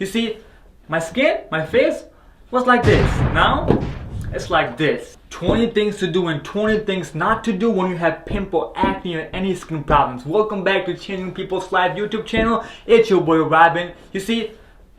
You see, my skin, my face was like this. Now, it's like this. 20 things to do and 20 things not to do when you have pimple, acne, or any skin problems. Welcome back to Changing People's Life YouTube channel. It's your boy Robin. You see,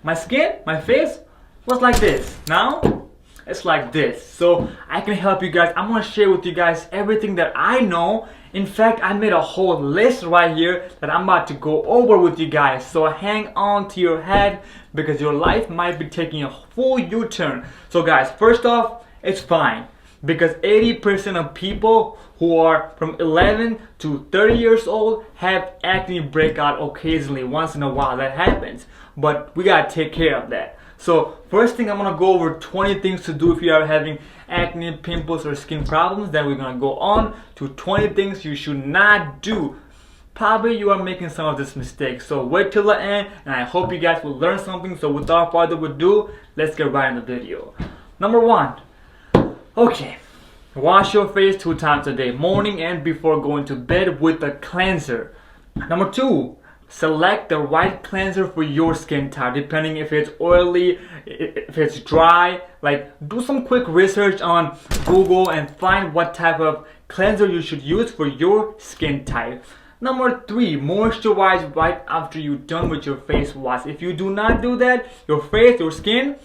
my skin, my face was like this. Now, it's like this. So I can help you guys. I'm gonna share with you guys everything that I know. In fact, I made a whole list right here that I'm about to go over with you guys. So hang on to your head because your life might be taking a full U-turn. So guys, first off, it's fine because 80% of people who are from 11 to 30 years old have acne breakout occasionally. Once in a while that happens, but we gotta take care of that. So first thing, I'm gonna go over 20 things to do if you are having acne, pimples, or skin problems. Then we're gonna go on to 20 things you should not do. Probably you are making some of this mistake. So wait till the end, and I hope you guys will learn something. So without further ado, let's get right in the video. Number 1. Okay, wash your face 2 times a day, morning and before going to bed with a cleanser. Number 2. Select the right cleanser for your skin type, depending if it's oily, if it's dry. Like, do some quick research on Google and find what type of cleanser you should use for your skin type. Number 3, moisturize right after you're done with your face wash. If you do not do that, your face, your skin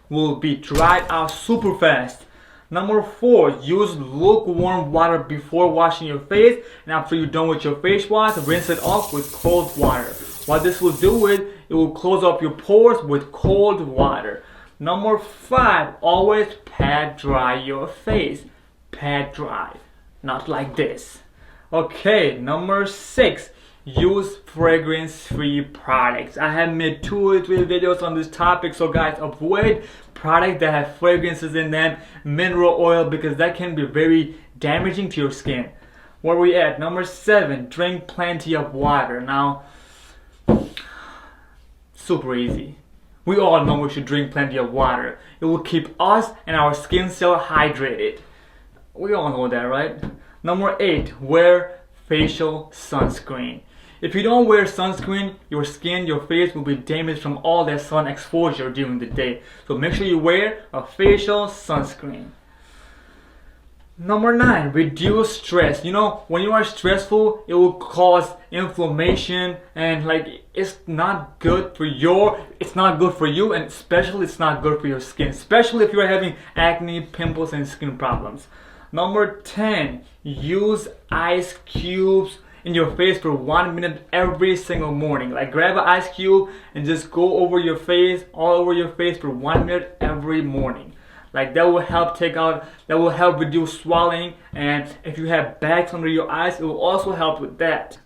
will be dried out super fast. Number 4, use lukewarm water before washing your face, and after you're done with your face wash, rinse it off with cold water. What this will do is, it will close up your pores with cold water. Number 5, always pat dry your face. Pat dry, not like this. Okay, number 6, use fragrance-free products. I have made 2 or 3 videos on this topic, so guys, avoid products that have fragrances in them, mineral oil, because that can be very damaging to your skin. Where we at? Number 7, drink plenty of water. Now, super easy. We all know we should drink plenty of water. It will keep us and our skin cell hydrated. We all know that, right? Number 8, wear facial sunscreen. If you don't wear sunscreen, your skin, your face will be damaged from all that sun exposure during the day. So make sure you wear a facial sunscreen. Number 9, reduce stress. You know, when you are stressful, it will cause inflammation, and like, it's not good for you, and especially it's not good for your skin, especially if you are having acne, pimples, and skin problems. Number 10, use ice cubes in your face for 1 minute every single morning. Like, grab an ice cube and just go over your face, all over your face for 1 minute every morning. Like, that will help reduce swelling, and if you have bags under your eyes, it will also help with that.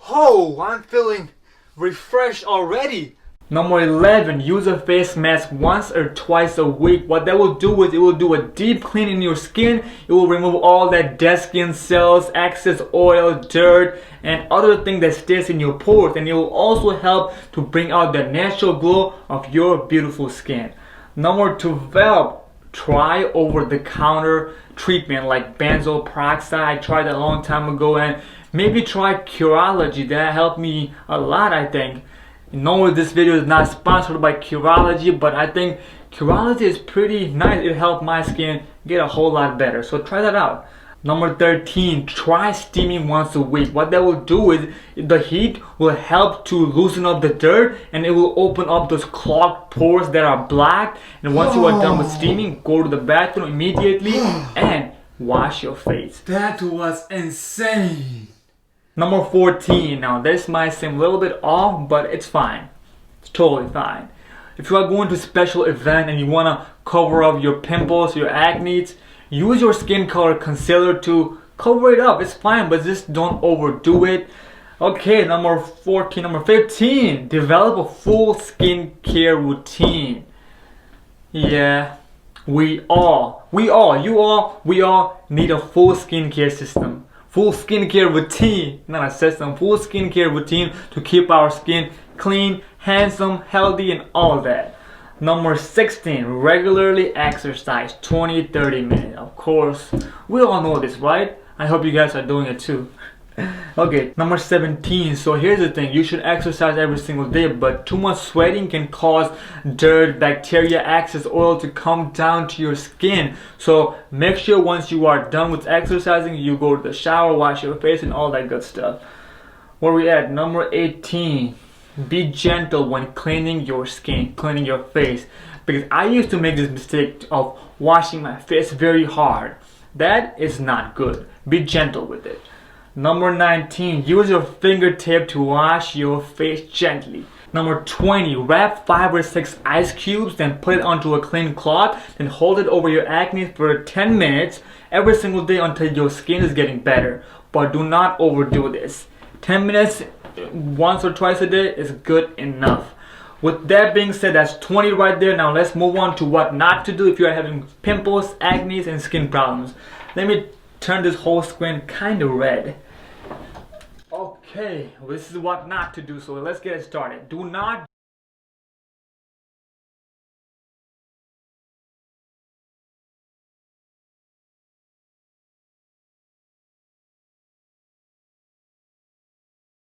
Oh, I'm feeling refreshed already. Number 11, use a face mask once or twice a week. What that will do is, it will do a deep clean in your skin. It will remove all that dead skin cells, excess oil, dirt, and other things that stays in your pores. And it will also help to bring out the natural glow of your beautiful skin. Number 12, try over-the-counter treatment like benzoyl peroxide. I tried that a long time ago, and maybe try Curology. That helped me a lot, I think. No, this video is not sponsored by Curology, but I think Curology is pretty nice. It helped my skin get a whole lot better, so try that out. Number 13, try steaming once a week. What that will do is, the heat will help to loosen up the dirt, and it will open up those clogged pores that are blocked. And once you are done with steaming, go to the bathroom immediately and wash your face. That was insane. Number 14, now this might seem a little bit off, but it's fine. It's totally fine. If you are going to a special event and you want to cover up your pimples, your acne, use your skin color concealer to cover it up. It's fine, but just don't overdo it. Okay, number 14. Number 15, develop a full skincare routine. Yeah, we all need a full skincare system. Full skincare routine, not a system, full skincare routine to keep our skin clean, handsome, healthy, and all that. Number 16, regularly exercise 20-30 minutes. Of course, we all know this, right? I hope you guys are doing it too. Okay, number 17. So here's the thing, you should exercise every single day, but too much sweating can cause dirt, bacteria, excess oil to come down to your skin. So make sure once you are done with exercising, you go to the shower, wash your face, and all that good stuff. Where we at? Number 18. Be gentle when cleaning your skin, cleaning your face. Because I used to make this mistake of washing my face very hard. That is not good. Be gentle with it. Number 19, use your fingertip to wash your face gently. Number 20, wrap 5 or 6 ice cubes, then put it onto a clean cloth, then hold it over your acne for 10 minutes every single day until your skin is getting better. But do not overdo this. 10 minutes once or twice a day is good enough. With that being said, that's 20 right there. Now let's move on to what not to do if you are having pimples, acne, and skin problems. Let me turn this whole screen kind of red. Okay, this is what not to do, so let's get it started. Do not